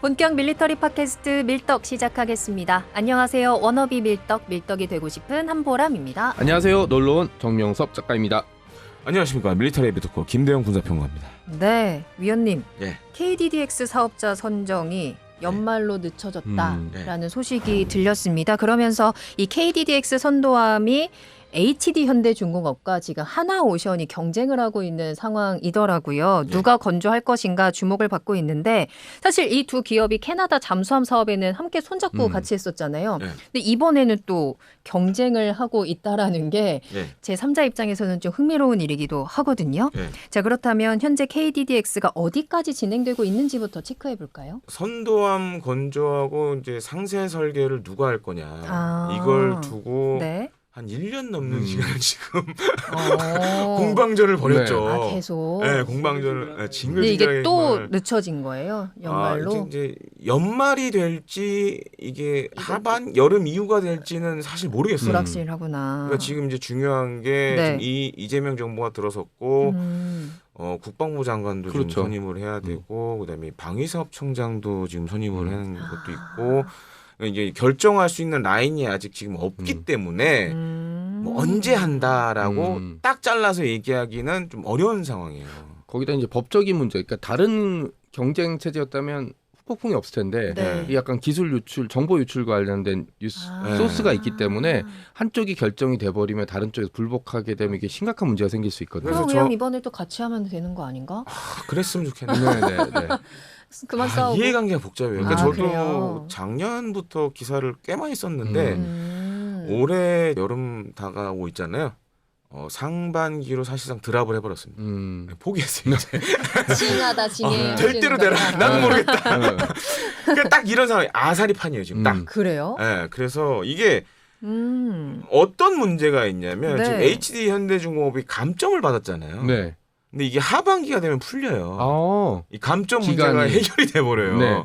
본격 밀리터리 팟캐스트 밀떡 시작하겠습니다. 안녕하세요. 워너비 밀떡이 되고 싶은 한보람입니다. 안녕하세요. 놀러온 정명섭 작가입니다. 안녕하십니까. 밀리터리 에비토커 김대영 군사평가입니다. 네, 위원님. 예. KDDX 사업자 선정이 연말로 늦춰졌다라는 네. 소식이 들렸습니다. 그러면서 이 KDDX 선도함이 HD 현대중공업과 지금 하나오션이 경쟁을 하고 있는 상황이더라고요. 예. 누가 건조할 것인가 주목을 받고 있는데 사실 이 두 기업이 캐나다 잠수함 사업에는 함께 손잡고 같이 했었잖아요. 예. 근데 이번에는 또 경쟁을 하고 있다라는 게 예. 제3자 입장에서는 좀 흥미로운 일이기도 하거든요. 예. 자, 그렇다면 현재 KDDX가 어디까지 진행되고 있는지부터 체크해 볼까요? 선도함 건조하고 이제 상세 설계를 누가 할 거냐. 아. 이걸 두고 네. 한 1년 넘는 시간을 지금 어. 공방전을 벌였죠. 아, 계속. 네, 공방전을 근데 징글징글하게 이게 또 정말. 늦춰진 거예요? 연말로? 이제 연말이 될지 이게 하반 여름 이후가 될지는 사실 모르겠어요. 불확실하구나. 그러니까 지금 이제 중요한 게 네. 지금 이재명 정부가 들어섰고 국방부 장관도 그렇죠. 지금 선임을 해야 되고 그다음에 방위사업청장도 지금 선임을 하는 것도 있고 이제 결정할 수 있는 라인이 아직 지금 없기 때문에 뭐 언제 한다라고 딱 잘라서 얘기하기는 좀 어려운 상황이에요. 거기다 이제 법적인 문제, 그러니까 다른 경쟁 체제였다면 후폭풍이 없을 텐데 네. 이 약간 기술 유출, 정보 유출 관련된 뉴스 아. 소스가 있기 때문에 한쪽이 결정이 돼버리면 다른 쪽에서 불복하게 되면 이게 심각한 문제가 생길 수 있거든요. 그럼 그래서 그냥 이번에 또 같이 하면 되는 거 아닌가? 그랬으면 좋겠는데. 네. 그만 싸우고. 이해관계가 복잡해요. 그러니까 아, 저도 그래요? 작년부터 기사를 꽤 많이 썼는데 올해 여름 다가오고 있잖아요. 상반기로 사실상 드랍을 해버렸습니다. 포기했어요. 이제. 징하다 징해. 될 대로 되라. 나는 모르겠다. 그러니까 딱 이런 상황이 아사리판이에요 지금 딱. 그래요? 네, 그래서 이게 음. 어떤 문제가 있냐면 네. 지금 HD 현대중공업이 감점을 받았잖아요. 네. 근데 이게 하반기가 되면 풀려요. 이 감점 문제가 기간이. 해결이 돼버려요. 네.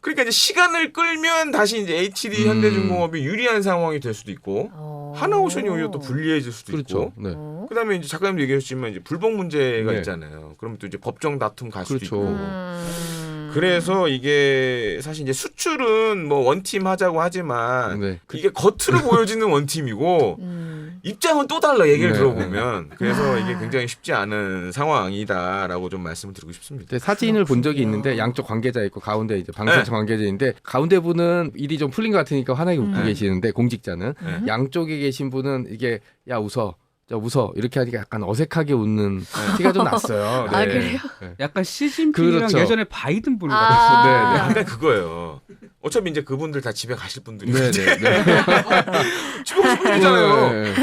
그러니까 이제 시간을 끌면 다시 이제 HD 현대중공업이 유리한 상황이 될 수도 있고 하나오션이 오히려 또 불리해질 수도 그렇죠. 있고. 네. 그다음에 이제 작가님도 얘기하셨지만 이제 불복 문제가 네. 있잖아요. 그러면 또 이제 법정 다툼 갈 수도 그렇죠. 있고. 그래서 이게 사실 이제 수출은 뭐 원팀 하자고 하지만 네. 이게 겉으로 보여지는 원팀이고 입장은 또 달라 얘기를 네. 들어보면. 그래서 이게 굉장히 쉽지 않은 상황이다라고 좀 말씀을 드리고 싶습니다. 근데 사진을 본 적이 있는데 양쪽 관계자 있고 가운데 이제 방송사 관계자인데 가운데 분은 일이 좀 풀린 것 같으니까 환하게 웃고 계시는데 공직자는 양쪽에 계신 분은 이게 야 웃어. 자 웃어 이렇게 하니까 약간 어색하게 웃는 티가 좀 났어요. 아, 그래요? 네. 약간 시진핑이랑 그렇죠. 예전에 바이든 분 아. 같았어요. 네, 약간 그거예요. 어차피 이제 그분들 다 집에 가실 분들이 네, 이제 네, 네. 집에 가실 분이잖아요. 네.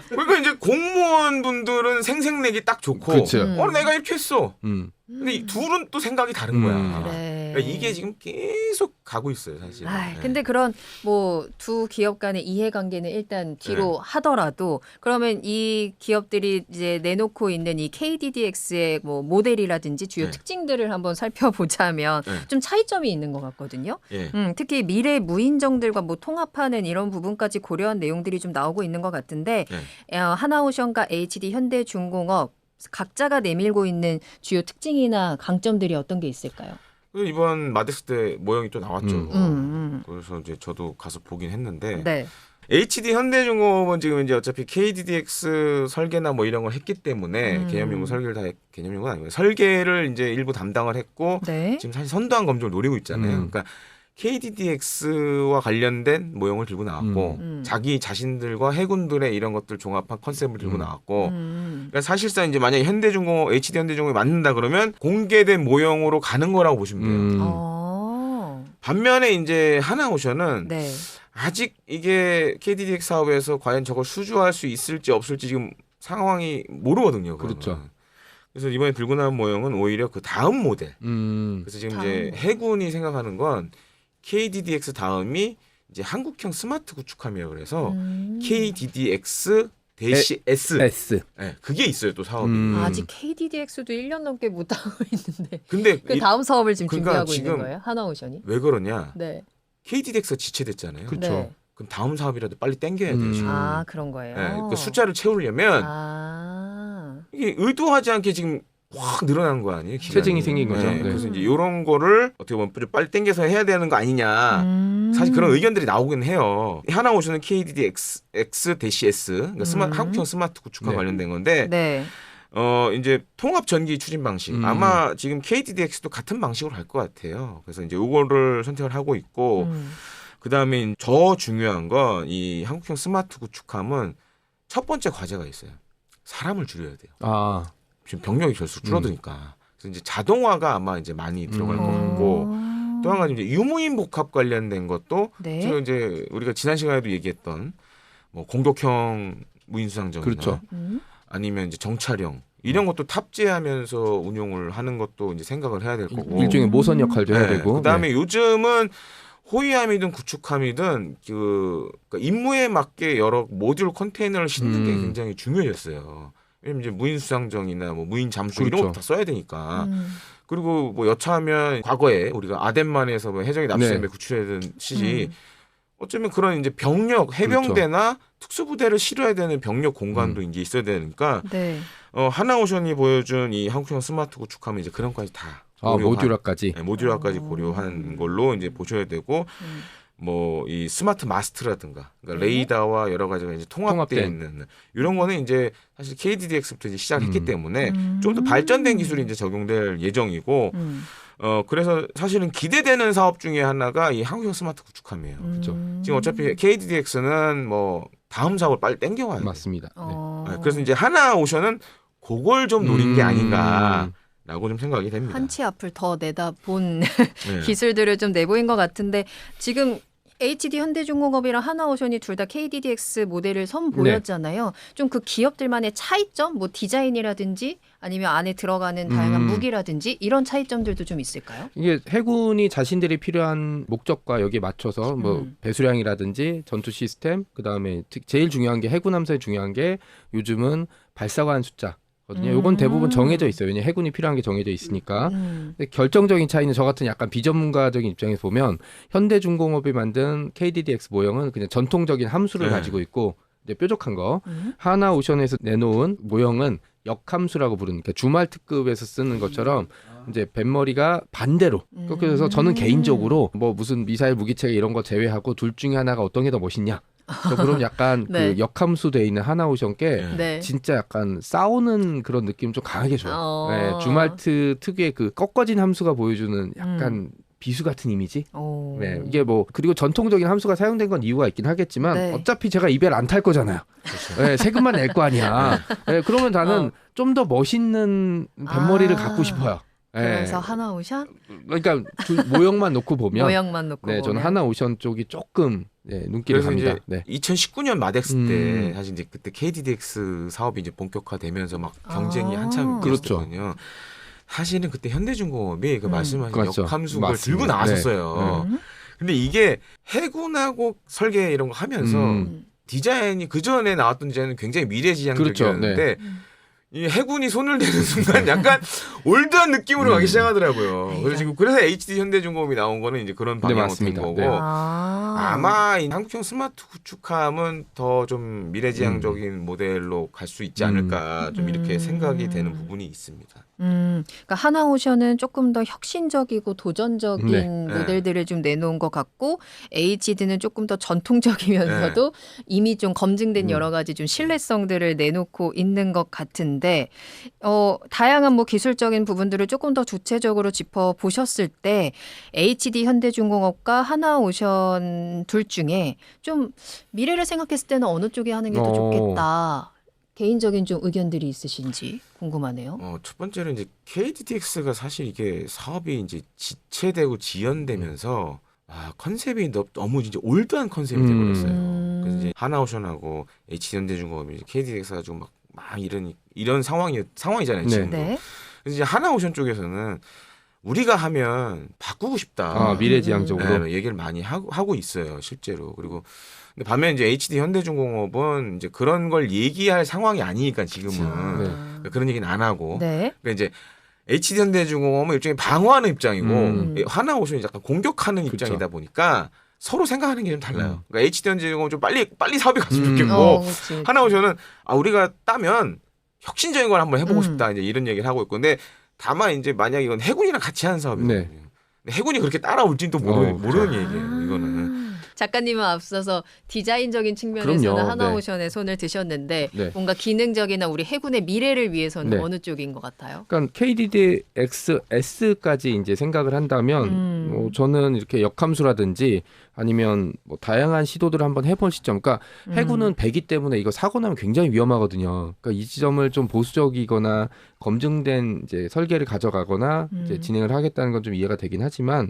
그러니까 이제 공무원 분들은 생색내기 딱 좋고, 그렇죠. 내가 이렇게 했어. 음. 근데 이 둘은 또 생각이 다른 거야. 그래. 그러니까 이게 지금 계속 가고 있어요, 사실. 아이, 네. 근데 그런 뭐 두 기업 간의 이해관계는 일단 뒤로 하더라도 그러면 이 기업들이 이제 내놓고 있는 이 KDDX의 뭐 모델이라든지 주요 네. 특징들을 한번 살펴보자면 네. 좀 차이점이 있는 것 같거든요. 예. 특히 미래 무인정들과 뭐 통합하는 이런 부분까지 고려한 내용들이 좀 나오고 있는 것 같은데 하나오션과 HD 현대중공업 각자가 내밀고 있는 주요 특징이나 강점들이 어떤 게 있을까요? 그래서 이번 마덱스 때 모형이 또 나왔죠. 음. 그래서 이제 저도 가서 보긴 했는데 네. HD 현대중공업은 지금 이제 어차피 KDDX 설계나 뭐 이런 걸 했기 때문에 개념연구 설계를 개념연구는 아니고 설계를 이제 일부 담당을 했고 네. 지금 사실 선도한 검증을 노리고 있잖아요. 그러니까 KDDX와 관련된 모형을 들고 나왔고 자기 자신들과 해군들의 이런 것들 종합한 컨셉을 들고 나왔고 그러니까 사실상 이제 만약에 현대중공업, HD 현대중공업이 맞는다 그러면 공개된 모형으로 가는 거라고 보시면 돼요. 반면에 이제 하나오션은 네. 아직 이게 KDDX 사업에서 과연 저걸 수주할 수 있을지 없을지 지금 상황이 모르거든요. 그거는. 그렇죠. 그래서 이번에 들고 나온 모형은 오히려 그 다음 모델. 그래서 지금 이제 해군이 생각하는 건 KDDX 다음이 이제 한국형 스마트 구축함이라고 그래서 KDDX 대시 S. 네, 그게 있어요 또 사업이. 아직 KDDX도 1년 넘게 못 하고 있는데. 근데 그 다음 사업을 지금 그러니까 준비하고 있는 지금 거예요? 하나오션이? 왜 그러냐? 네. KDDX가 지체됐잖아요. 그렇죠. 네. 그럼 다음 사업이라도 빨리 땡겨야 돼요. 지금. 아, 그런 거예요. 네, 그 숫자를 채우려면 아. 이게 의도하지 않게 지금 확 늘어난 거 아니에요? 기간이. 체증이 생긴 거죠. 네. 네. 그래서 이제 이런 거를 어떻게 보면 좀 빨리 당겨서 해야 되는 거 아니냐. 사실 그런 의견들이 나오긴 해요. 하나오션은 KDDX-S 그러니까 한국형 스마트 구축과 네. 관련된 건데 네. 이제 통합 전기 추진 방식 아마 지금 KDDX도 같은 방식으로 갈 것 같아요. 그래서 이제 요거를 선택을 하고 있고 그다음에 더 중요한 건 이 한국형 스마트 구축함은 첫 번째 과제가 있어요. 사람을 줄여야 돼요. 아, 지금 병력이 결국 줄어드니까. 그래서 이제 자동화가 아마 이제 많이 들어갈 것 같고 또 한 가지 이제 유무인 복합 관련된 것도 네. 지금 이제 우리가 지난 시간에도 얘기했던 뭐 공격형 무인수상정이나 그렇죠. 아니면 이제 정찰형 이런 것도 탑재하면서 운용을 하는 것도 이제 생각을 해야 될 거고. 일종의 모선 역할도 해야 되고. 그다음에 요즘은 호위함이든 구축함이든 그러니까 임무에 맞게 여러 모듈 컨테이너를 싣는 게 굉장히 중요해졌어요. 왜냐면 이제 무인수상정이나 뭐 무인 잠수 이런 그렇죠. 것도 다 써야 되니까. 그리고 뭐 여차하면 과거에 우리가 아덴만에서 뭐 해적의 납치함에 네. 구출하던 시지 어쩌면 그런 이제 병력 해병대나 특수부대를 실어야 되는 병력 공간도 이제 있어야 되니까 네. 하나오션이 보여준 이 한국형 스마트 구축함은 이제 그런 것까지 다 모듈화까지. 네, 모듈화까지 고려한 걸로 이제 보셔야 되고 뭐 이 스마트 마스트라든가 그러니까 레이더와 여러 가지가 이제 통합되어 있는 이런 거는 이제 사실 KDDX부터 이제 시작했기 때문에 좀 더 발전된 기술이 이제 적용될 예정이고 그래서 사실은 기대되는 사업 중에 하나가 이 한국형 스마트 구축함이에요. 그렇죠. 지금 어차피 KDDX는 뭐 다음 사업을 빨리 땡겨와야 돼요. 맞습니다. 네. 그래서 이제 하나오션은 그걸 좀 노린 게 아닌가라고 좀 생각이 됩니다. 한치 앞을 더 내다본 네. 기술들을 좀 내보인 것 같은데 지금 HD 현대중공업이랑 하나오션이 둘 다 KDDX 모델을 선보였잖아요. 좀 그 기업들만의 차이점, 뭐 디자인이라든지 아니면 안에 들어가는 다양한 무기라든지 이런 차이점들도 좀 있을까요? 이게 해군이 자신들이 필요한 목적과 여기에 맞춰서 뭐 배수량이라든지 전투 시스템, 그다음에 제일 중요한 게 해군함사에 중요한 게 요즘은 발사관 숫자. 요건 대부분 정해져 있어요. 왜냐하면 해군이 필요한 게 정해져 있으니까. 근데 결정적인 차이는 저 같은 약간 비전문가적인 입장에서 보면 현대중공업이 만든 KDDX 모형은 그냥 전통적인 함수를 가지고 있고 이제 뾰족한 거. 하나오션에서 내놓은 모형은 역함수라고 부르는 그러니까 주말 특급에서 쓰는 것처럼 이제 뱃머리가 반대로. 그래서 저는 개인적으로 뭐 무슨 미사일 무기체계 이런 거 제외하고 둘 중에 하나가 어떤 게 더 멋있냐. 그럼 약간 네. 그 역함수 돼 있는 하나오션께 네. 진짜 약간 싸우는 그런 느낌 좀 강하게 줘요. 네, 어. 주말트 특유의 그 꺾어진 함수가 보여주는 약간 비수 같은 이미지. 오. 네, 이게 뭐 그리고 전통적인 함수가 사용된 건 이유가 있긴 하겠지만 네. 어차피 제가 이별 안 탈 거잖아요. 네, 세금만 낼 거 아니야. 네, 그러면 나는 좀 더 멋있는 뱃머리를 갖고 싶어요. 그래서 네. 하나오션 그러니까 모형만 놓고 보면 모형만 놓고 네, 저는 보면. 하나오션 쪽이 조금 눈길을 그래서 갑니다. 이제 네. 2019년 마덱스 때 사실 이제 그때 KDDX 사업이 이제 본격화되면서 막 경쟁이 한참 그렇죠. 있었거든요. 사실은 그때 현대중공업이 그 말씀하신 그렇죠. 역함수를 맞습니다. 들고 나왔었어요. 근데 이게 해군하고 설계 이런 거 하면서 디자인이 그 전에 나왔던 디자인은 굉장히 미래지향적이었는데 그렇죠. 네. 이 해군이 손을 대는 순간 약간 올드한 느낌으로 가기 시작하더라고요. 그래서 HD 현대중공업이 나온 거는 이제 그런 방향으로 된 맞습니다. 거고 네. 아마 이 한국형 스마트 구축함은 더 좀 미래지향적인 모델로 갈 수 있지 않을까 좀 이렇게 생각이 되는 부분이 있습니다. 그러니까 하나오션은 조금 더 혁신적이고 도전적인 네. 모델들을 좀 내놓은 것 같고 HD는 조금 더 전통적이면서도 이미 좀 검증된 여러 가지 좀 신뢰성들을 내놓고 있는 것 같은데 다양한 뭐 기술적인 부분들을 조금 더 구체적으로 짚어 보셨을 때 HD 현대중공업과 하나오션 둘 중에 좀 미래를 생각했을 때는 어느 쪽에 하는 게 더 좋겠다. 개인적인 좀 의견들이 있으신지 궁금하네요. 첫 번째는 이제 KDDX가 사실 이게 사업이 이제 지체되고 지연되면서 컨셉이 너무 이제 올드한 컨셉이 돼버렸어요. 그래서 이제 하나오션하고 HD현대중공업이 이제 KDDX 가지고 막 이런 상황이잖아요. 지금. 네. 그래서 이제 하나오션 쪽에서는 우리가 하면 바꾸고 싶다. 미래지향적으로 얘기를 많이 하고 있어요, 실제로. 그리고 근데 반면 이제 HD 현대중공업은 이제 그런 걸 얘기할 상황이 아니니까 지금은 그런 얘기는 안 하고. 네. 그러니까 이제 HD 현대중공업은 일종의 방어하는 입장이고 하나오션이 약간 공격하는 입장이다 보니까 서로 생각하는 게 좀 달라요. 그러니까 HD 현대중공업은 좀 빨리 사업이 갔으면 좋겠고 그치. 하나오션은 우리가 따면 혁신적인 걸 한번 해보고 싶다 이제 이런 얘기를 하고 있고 근데 다만 이제 만약 이건 해군이랑 같이 하는 사업이거든요. 네. 근데 해군이 그렇게 따라올지는 또 모르는 얘기예요. 이거는. 작가님은 앞서서 디자인적인 측면에서는 그럼요. 하나오션에 손을 드셨는데 네. 뭔가 기능적이나 우리 해군의 미래를 위해서는 네. 어느 쪽인 것 같아요? 그러니까 KDDXS까지 이제 생각을 한다면 저는 이렇게 역함수라든지 아니면 뭐 다양한 시도들을 한번 해볼 시점. 그러니까 해군은 배기 때문에 이거 사고 나면 굉장히 위험하거든요. 그러니까 이 지점을 좀 보수적이거나 검증된 이제 설계를 가져가거나 이제 진행을 하겠다는 건 좀 이해가 되긴 하지만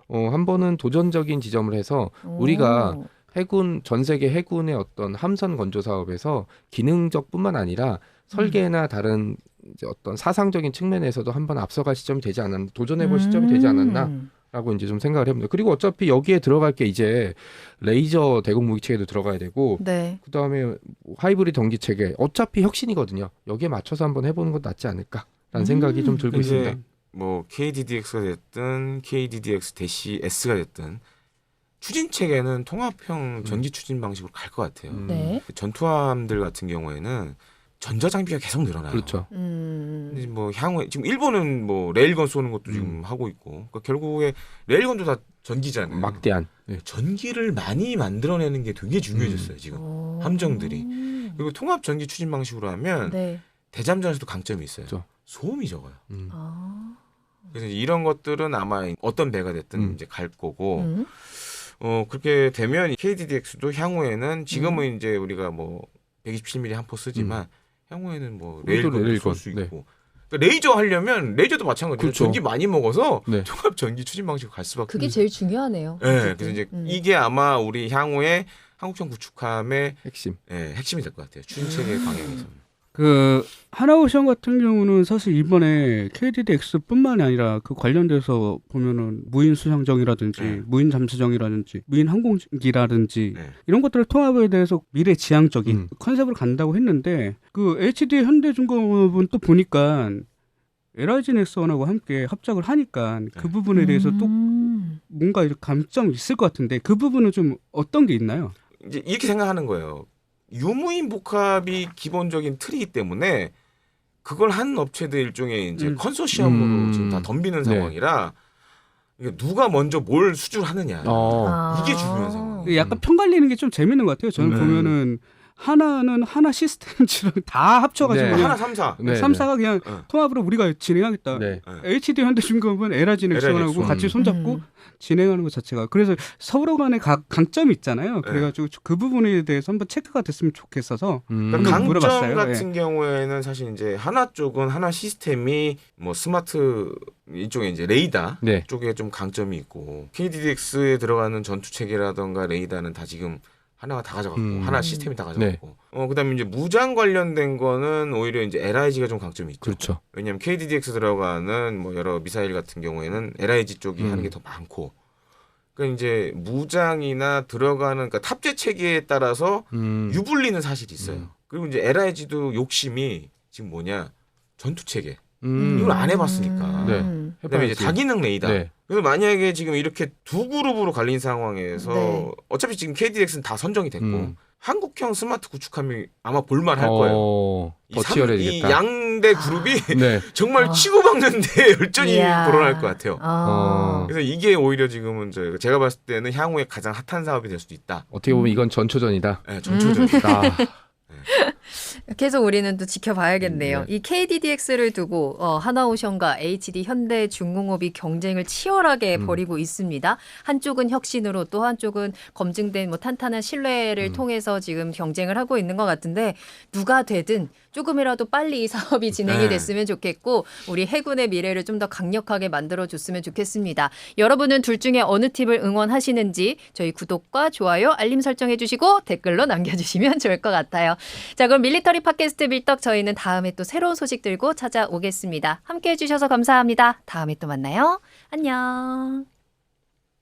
한 번은 도전적인 지점을 해서 우리가 해군 전 세계 해군의 어떤 함선 건조 사업에서 기능적뿐만 아니라 설계나 다른 이제 어떤 사상적인 측면에서도 한번 앞서갈 시점이 되지 않았나, 도전해볼 시점이 되지 않았나라고 이제 좀 생각을 해봅니다. 그리고 어차피 여기에 들어갈 게 이제 레이저 대공 무기 체계도 들어가야 되고, 네. 그다음에 하이브리드 전기 체계 어차피 혁신이거든요. 여기에 맞춰서 한번 해보는 건 낫지 않을까라는 생각이 좀 들고 이제 있습니다. 뭐 KDDX가 됐든 KDDX-S가 됐든 추진 체계는 통합형 전기 추진 방식으로 갈 것 같아요. 네. 전투함들 같은 경우에는 전자 장비가 계속 늘어나요. 그렇죠. 근데 뭐 향후에 지금 일본은 뭐 레일건 쏘는 것도 지금 하고 있고, 그러니까 결국에 레일건도 다 전기잖아요. 막대한. 네. 전기를 많이 만들어내는 게 되게 중요해졌어요 지금 함정들이. 그리고 통합 전기 추진 방식으로 하면 네. 대잠전에서도 강점이 있어요. 그렇죠. 소음이 적어요. 아. 그래서 이런 것들은 아마 어떤 배가 됐든 이제 갈 거고, 그렇게 되면 KDDX도 향후에는 지금은 이제 우리가 뭐 127mm 한 포 쓰지만 향후에는 뭐 레일건도 쏠 수 네. 있고. 그러니까 레이저 하려면 레이저도 마찬가지예요. 그렇죠. 전기 많이 먹어서 네. 통합 전기 추진 방식으로 갈 수밖에. 그게 제일 중요하네요. 네, 어쨌든. 그래서 이제 이게 아마 우리 향후에 한국형 구축함의 핵심. 핵심이 될 것 같아요. 추진 체계 방향에서. 그 하나오션 같은 경우는 사실 이번에 KDDX뿐만이 아니라 그 관련돼서 보면은 무인 수상정이라든지 무인 잠수정이라든지 무인 항공기라든지 이런 것들을 통합에 대해서 미래 지향적인 컨셉으로 간다고 했는데 그 HD 현대중공업은 또 보니까 LIG 넥슨하고 함께 합작을 하니까 그 부분에 대해서 또 뭔가 감점이 있을 것 같은데 그 부분은 좀 어떤 게 있나요? 이제 이렇게 생각하는 거예요. 유무인 복합이 기본적인 틀이기 때문에 그걸 하는 업체들 일종의 이제 컨소시엄으로 지금 다 덤비는 상황이라 이게 누가 먼저 뭘 수주하느냐 이게 중요한 상황. 약간 편 갈리는 게 좀 재밌는 것 같아요. 저는 보면은 하나는 하나 시스템처럼 다 합쳐가지고 네. 그냥 하나 3사. 네, 3사가 그냥 통합으로 우리가 진행하겠다. 네. HD 현대중공업은 LIG 넥슨하고 같이 손잡고 진행하는 것 자체가 그래서 서로 간에 강점이 있잖아요. 그래가지고 그 부분에 대해서 한번 체크가 됐으면 좋겠어서 그러니까 한번 강점 물어봤어요. 같은 경우에는 사실 이제 하나 쪽은 하나 시스템이 뭐 스마트 이쪽에 이제 레이더 네. 쪽에 좀 강점이 있고 KDDX에 들어가는 전투 체계라던가 레이더는 다 지금 하나가 다 가져갔고 하나 시스템이 다 가져갔고 그다음에 이제 무장 관련된 거는 오히려 이제 LIG가 좀 강점이 있죠. 그렇죠. 왜냐하면 KDDX 들어가는 뭐 여러 미사일 같은 경우에는 LIG 쪽이 하는 게 더 많고, 그러니까 이제 무장이나 들어가는 그러니까 탑재 체계에 따라서 유불리는 사실이 있어요. 그리고 이제 LIG도 욕심이 지금 뭐냐 전투 체계 이걸 안 해봤으니까. 네. 그다음에 이제 다기능 레이더. 네. 그래서 만약에 지금 이렇게 두 그룹으로 갈린 상황에서 어차피 지금 KDX는 다 선정이 됐고 한국형 스마트 구축함이 아마 볼만할 거예요. 더 치열해지겠다. 이 양대 그룹이 네. 정말 치고박는데 열전이 이야. 불어날 것 같아요. 어. 그래서 이게 오히려 지금은 제가 봤을 때는 향후에 가장 핫한 사업이 될 수도 있다. 어떻게 보면 이건 전초전이다. 네, 전초전이다. 계속 우리는 또 지켜봐야겠네요. 이 KDDX를 두고 하나오션과 HD 현대중공업이 경쟁을 치열하게 벌이고 있습니다. 한쪽은 혁신으로 또 한쪽은 검증된 뭐 탄탄한 신뢰를 통해서 지금 경쟁을 하고 있는 것 같은데 누가 되든 조금이라도 빨리 이 사업이 진행이 됐으면 좋겠고 우리 해군의 미래를 좀 더 강력하게 만들어줬으면 좋겠습니다. 여러분은 둘 중에 어느 팀을 응원하시는지 저희 구독과 좋아요, 알림 설정해 주시고 댓글로 남겨주시면 좋을 것 같아요. 자, 그럼 밀리터리 팟캐스트 밀떡 저희는 다음에 또 새로운 소식 들고 찾아오겠습니다. 함께해 주셔서 감사합니다. 다음에 또 만나요. 안녕.